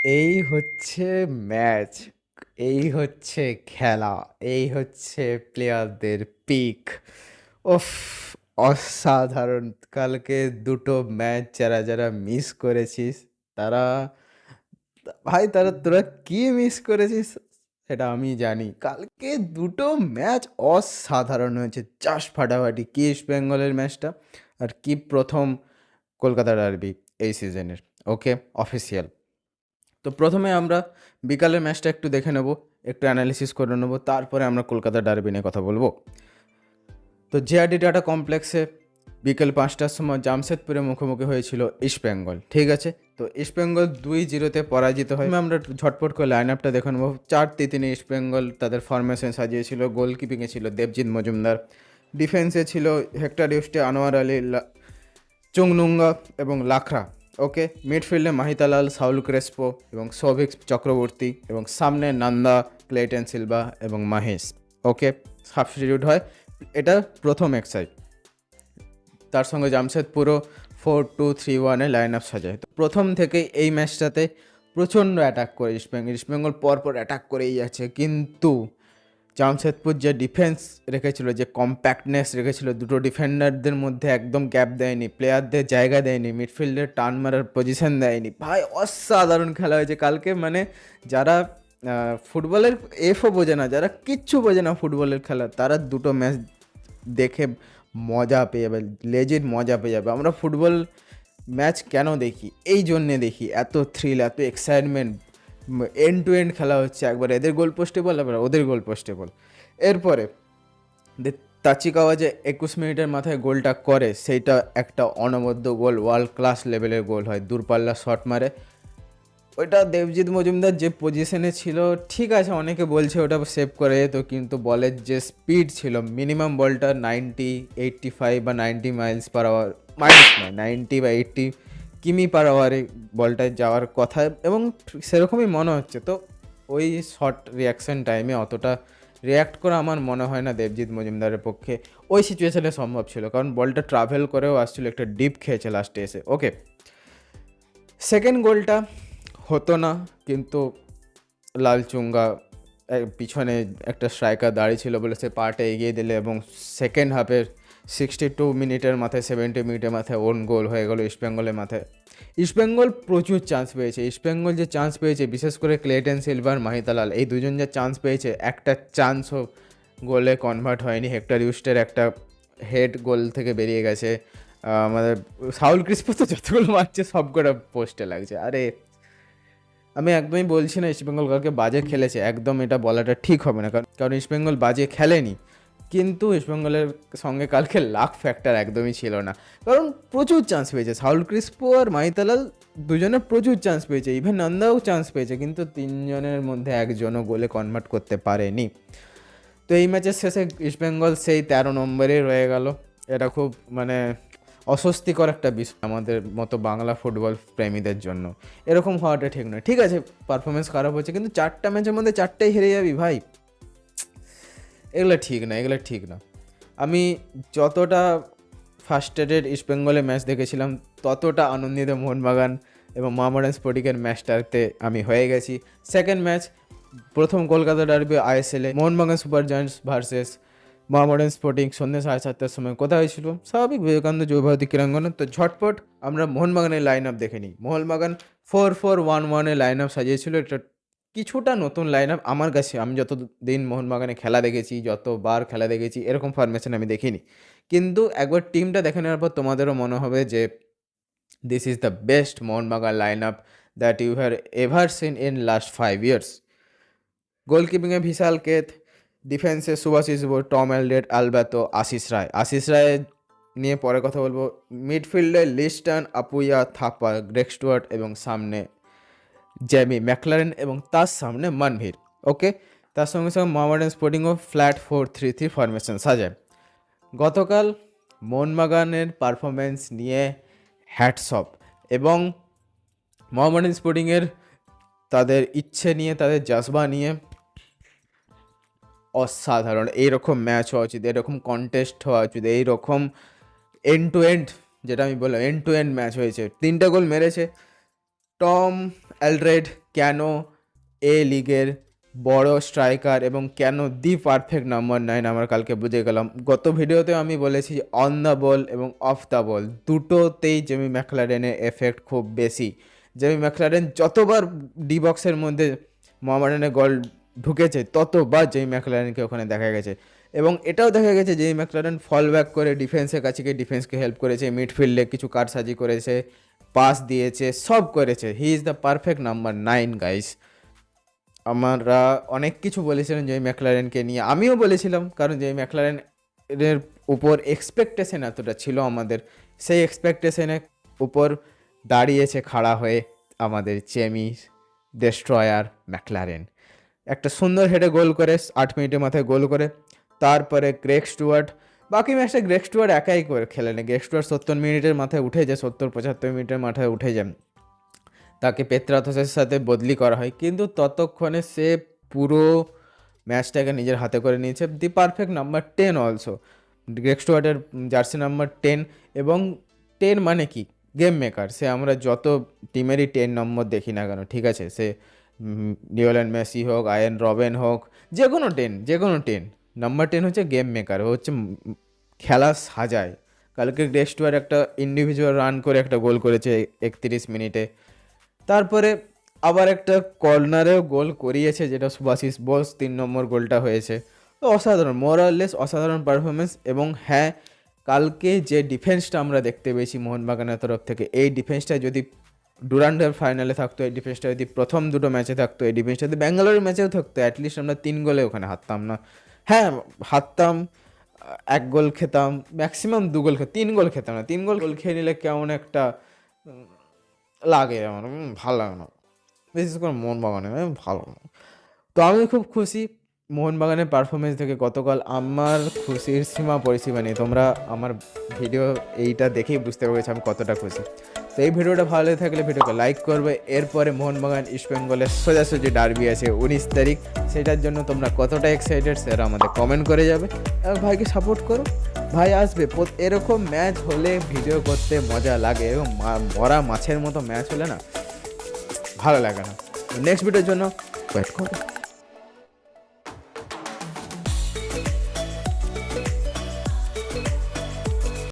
এই হচ্ছে ম্যাচ, এই হচ্ছে খেলা, এই হচ্ছে প্লেয়ারদের পিক। ওফ, অসাধারণ! কালকে দুটো ম্যাচ যারা যারা মিস করেছিস, তারা, ভাই তারা, তোরা কি মিস করেছিস সেটা আমি জানি। কালকে দুটো ম্যাচ অসাধারণ হয়েছে, জাস্ট ফাটাফাটি। কি ইস্ট বেঙ্গলের ম্যাচটা, আর কি প্রথম কলকাতা ডার্বি এই সিজনের। ওকে, অফিসিয়াল। তো প্রথমে আমরা বিকালের ম্যাচটা একটু দেখে নেব, একটু অ্যানালিসিস করে নেব, তারপরে আমরা কলকাতা ডার্বি নিয়ে কথা বলবো। তো জেআরডি টাটা কমপ্লেক্সে বিকেল 5টার সময় জামশেদপুরে মুখোমুখি হয়েছিল ইস্টবেঙ্গল, ঠিক আছে। তো ইস্টবেঙ্গল 2-0 পরাজিত হয়। আমরা ঝটপট করে লাইন আপটা দেখে নেব। 4-3 ইস্টবেঙ্গল তাদের ফরমেশন সাজিয়েছিল। গোলকিপিংয়ে ছিল দেবজিৎ মজুমদার, ডিফেন্সে ছিল হেক্টর ইউস্টে, আনোয়ার আলী, চুংনুঙ্গা এবং লাখরা। ওকে, মিডফিল্ডে মাহিতালাল, সাউল ক্রেসপো এবং সৌভিক চক্রবর্তী, এবং সামনে নান্দা, ক্লেটন সিলভা এবং মাহেশ। ওকে, সাবস্টিটিউট হয়। এটা প্রথম এক্সাইজ। তার সঙ্গে জামশেদপুরও 4-2-3-1 লাইন আপ সাজায়। তো প্রথম থেকেই এই ম্যাচটাতে প্রচণ্ড অ্যাটাক করে ইস্টবেঙ্গল। ইস্টবেঙ্গল পরপর অ্যাটাক করেই যাচ্ছে, কিন্তু জামশেদপুর যে ডিফেন্স রেখেছিল, যে কম্প্যাক্টনেস রেখেছিল, দুটো ডিফেন্ডারদের মধ্যে একদম গ্যাপ দেয়নি, প্লেয়ারদের জায়গা দেয়নি, মিডফিল্ডে টান মারার পজিশন দেয়নি। ভাই অসাধারণ খেলা হয়েছে কালকে। মানে যারা ফুটবলের এফও বোঝে না, যারা কিচ্ছু বোঝে না ফুটবলের খেলা, তারা দুটো ম্যাচ দেখে মজা পেয়ে যাবে, লেজিট মজা পেয়ে যাবে। আমরা ফুটবল ম্যাচ কেন দেখি? এই জন্যে দেখি, এত থ্রিল, এত এক্সাইটমেন্ট, এন্ড টু এন্ড খেলা হচ্ছে। একবার এদের গোল পোস্টে বল, একবার ওদের গোল পোস্টে বল। এরপরে তাচিকাওয়া যে 21 মিনিটের মাথায় গোলটা করে, সেইটা একটা অনবদ্য গোল, ওয়ার্ল্ড ক্লাস লেভেলের গোল হয়। দূরপাল্লা শট মারে, ওইটা দেবজিৎ মজুমদার যে পজিশনে ছিল, ঠিক আছে, অনেকে বলছে ওটা সেভ করে যেত, কিন্তু বলের যে স্পিড ছিল, মিনিমাম বলটা 85 বা 90 মাইলস পার আওয়ার, মাইলস নয়, 90 বা 80 কিমি পার আওয়ারে বলটায় যাওয়ার কথা, এবং সেরকমই মনে হচ্ছে। তো ওই শর্ট রিয়াকশন টাইমে অতটা রিয়াক্ট করা আমার মনে হয় না দেবজিৎ মজুমদারের পক্ষে ওই সিচুয়েশনে সম্ভব ছিল, কারণ বলটা ট্রাভেল করেও আসছিল, একটা ডিপ খেয়েছে লাস্টে এসে। ওকে, সেকেন্ড গোলটা হতো না, কিন্তু লালচুঙ্গা পিছনে একটা স্ট্রাইকার দাঁড়িয়ে ছিল বলে সে পার্টে এগিয়ে দিলে, এবং সেকেন্ড হাফের 62 মিনিটের মাথায়, 70 মিনিটের মাথায় ওন গোল হয়ে গেল ইস্টবেঙ্গলের মাথায়। ইস্টবেঙ্গল প্রচুর চান্স পেয়েছে। ইস্টবেঙ্গল যে চান্স পেয়েছে, বিশেষ করে ক্লেটন সিলভার, মাহিতালাল, এই দুজন যে চান্স পেয়েছে, একটা চান্সও গোলে কনভার্ট হয়নি। হেক্টর ইউস্টের একটা হেড গোল থেকে বেরিয়ে গেছে। আমাদের সাউল ক্রিসপো তো যতগুলো মারছে সব করে পোস্টে লাগছে। আরে, আমি একদমই বলছি না ইস্টবেঙ্গল কালকে বাজে খেলেছে, একদম এটা বলাটা ঠিক হবে না, কারণ কারণ ইস্টবেঙ্গল বাজে খেলেনি, কিন্তু ইস্টবেঙ্গলের সঙ্গে কালকে লাক ফ্যাক্টর একদমই ছিল না। কারণ প্রচুর চান্স পেয়েছে সাউল ক্রিসপো আর মাহিতালাল, দুজনে প্রচুর চান্স পেয়েছে, ইভেন নন্দাও চান্স পেয়েছে, কিন্তু তিনজনের মধ্যে একজনও গোলে কনভার্ট করতে পারেনি। তো এই ম্যাচের শেষে ইস্টবেঙ্গল সেই 13 নম্বরে রয়ে গেল। এটা খুব মানে অস্বস্তিকর একটা বিষয় আমাদের মতো বাংলা ফুটবল প্রেমীদের জন্য। এরকম হওয়াটা ঠিক নয়। ঠিক আছে, পারফরমেন্স খারাপ হচ্ছে, কিন্তু 4টা ম্যাচের মধ্যে 4টাই হেরে যাবি ভাই, এগুলো ঠিক না, এগুলো ঠিক না। আমি যতটা ফার্স্টেডের ইস্টবেঙ্গলের ম্যাচ দেখেছিলাম, ততটা আনন্দিত মোহনবাগান এবং মোহামেডান স্পোর্টিংয়ের ম্যাচটাতে আমি হয়ে গেছি। সেকেন্ড ম্যাচ, প্রথম কলকাতা ডার্বি আইএসএলে, Mohun Bagan super giants versus Mohammedan sporting, সন্ধ্যে 7:30টার সময় কোথায় হয়েছিল? স্বাভাবিক, বিবেকানন্দ যুবভারতী ক্রীড়াঙ্গনে। তো ঝটপট আমরা মোহনবাগানের লাইন আপ দেখে নিই। মোহনবাগান 4-4-1-1 লাইন আপ সাজিয়েছিল। এটা কিছুটা নতুন লাইন আপ আমার কাছে। আমি যতদিন মোহনবাগানে খেলা দেখেছি, যতবার খেলা দেখেছি, এরকম ফরমেশন আমি দেখিনি। কিন্তু একবার টিমটা দেখে নেওয়ার পর তোমাদেরও মনে হবে যে this is the best Mohun Bagan line up that you have ever seen in last 5 years। গোলকিপিংয়ে ভিশাল কেত, ডিফেন্সে সুভাশিস বোস, টম এলডেট, আলবাতো, আশিস রায় নিয়ে পরে কথা বলবো। মিডফিল্ডে লিস্টন, আপুইয়া, থাপা, গ্রেগ স্টুয়ার্ট, এবং সামনে জ্যামি ম্যাকলারেন, এবং তার সামনে মানভীর। ওকে, তার সঙ্গে সঙ্গে মোহামেডান স্পোর্টিংও ফ্ল্যাট 4-3-3 ফরমেশন সাজায়। গতকাল মোহনবাগানের পারফরমেন্স নিয়ে হ্যাটস অফ, এবং মোহামেডান স্পোর্টিংয়ের তাদের ইচ্ছে নিয়ে, তাদের জজবা নিয়ে অসাধারণ। এইরকম ম্যাচ হওয়া উচিত, এরকম কন্টেস্ট হওয়া উচিত, এইরকম এন্ড টু এন্ড, যেটা আমি বললাম এন্ড টু এন্ড ম্যাচ হয়েছে। 3টে গোল মেরেছে, টম অ্যালড্রেড কেন এ লিগের বড় স্ট্রাইকার এবং কেন দি পারফেক্ট নাম্বার 9 আমরা কালকে বুঝে গেলাম। গত ভিডিওতে আমি বলেছি অন দ্য বল এবং অফ দ্য বল দুটোতেই জেমি ম্যাকলারেনের এফেক্ট খুব বেশি। জেমি ম্যাকলারেন যতবার ডি বক্সের মধ্যে মোহামেডানের গোল ঢুকেছে ততবার জেমি ম্যাকলারেনকে ওখানে দেখা গেছে, এবং এটাও দেখা গেছে জেমি ম্যাকলারেন ফল ব্যাক করে ডিফেন্সের কাছে গিয়ে ডিফেন্সকে হেল্প করেছে, মিডফিল্ডে কিছু কারসাজি করেছে, পাস দিয়েছে, সব করেছে। He is the perfect number 9 guys. আমরা অনেক কিছু বলেছিলাম জেমি ম্যাকলারেনকে নিয়ে, আমিও বলেছিলাম, কারণ জেমি ম্যাকলারেনের উপর এক্সপেকটেশন এতটা ছিল আমাদের, সেই এক্সপেকটেশনের উপর দাঁড়িয়েছে খাড়া হয়ে আমাদের জেমি ডেস্ট্রয়ার ম্যাকলারেন। একটা সুন্দর হেডে গোল করে 8 মিনিটের মাথায় গোল করে, তারপরে গ্রেগ স্টুয়ার্ট, বাকি ম্যাচটা গ্রেগ স্টুয়ার্ট একাই করে খেলে না। গ্রেগ স্টুয়ার্ট 70 মিনিটের মাথায় উঠে যায়, 70-75 মিনিটের মাথায় উঠে যান, তাকে পেত্রাথসের সাথে বদলি করা হয়, কিন্তু ততক্ষণে সে পুরো ম্যাচটাকে নিজের হাতে করে নিয়েছে। The perfect number 10 also, Greg স্টুয়ার্টের জার্সি নাম্বার 10, এবং 10 মানে কি গেম মেকার। সে আমরা যত টিমেরই 10 নম্বর দেখি না কেন, ঠিক আছে, সে লিওনেল মেসি হোক, আয়ান রবেন হোক, যে কোনো 10 নাম্বার 10 হচ্ছে গেম মেকার, ও হচ্ছে খেলা সাজায়। কালকে গ্রেগ স্টুয়ার্ট একটা ইন্ডিভিজুয়াল রান করে একটা গোল করেছে 31 মিনিটে, তারপরে আবার একটা কর্নারেও গোল করিয়েছে, যেটা সুভাশিস বোস 3 নম্বর গোলটা হয়েছে। তো অসাধারণ, মোরাললেস অসাধারণ পারফরমেন্স। এবং হ্যাঁ, কালকে যে ডিফেন্সটা আমরা দেখতে পেয়েছি মোহনবাগানের তরফ থেকে, এই ডিফেন্সটা যদি ডুরান্ডের ফাইনালে থাকতো, এই ডিফেন্সটা যদি প্রথম দুটো ম্যাচে থাকতো, এই ডিফেন্সটা যদি ব্যাঙ্গালোরের ম্যাচেও থাকতো, অ্যাটলিস্ট আমরা 3 গোলে ওখানে হারতাম না। হ্যাঁ হারতাম, 1 গোল খেতাম, ম্যাক্সিমাম 2 গোল খেতাম, 3 গোল খেতাম না। 3 গোল খেয়ে নিলে কেমন একটা লাগে, আমার ভালো লাগে না, বিশেষ করে মোহনবাগানে ভালো না। তো আমি খুব খুশি মোহনবাগানের পারফরমেন্স থেকে গতকাল। আমার খুশির সীমা পরিসীমা নেই, তোমরা আমার ভিডিও এইটা দেখেই বুঝতে পেরেছি আমি কতটা খুশি। তো এই ভিডিওটা ভালো লেগে থাকলে ভিডিওকে লাইক করবে। এরপরে মোহনবাগান ইস্ট বেঙ্গলের সোজাসুজি ডার্বি আছে 19 তারিখ, সেটার জন্য তোমরা কতটা এক্সাইটেড সেটা আমাদের কমেন্ট করে যাবে, এবং ভাইকে সাপোর্ট করো, ভাই আসবে। এরকম ম্যাচ হলে ভিডিও করতে মজা লাগে, এবং ভরা মাছের মতো ম্যাচ হলে না ভালো লাগে না। নেক্সট ভিডিওর জন্য ওয়েট করো।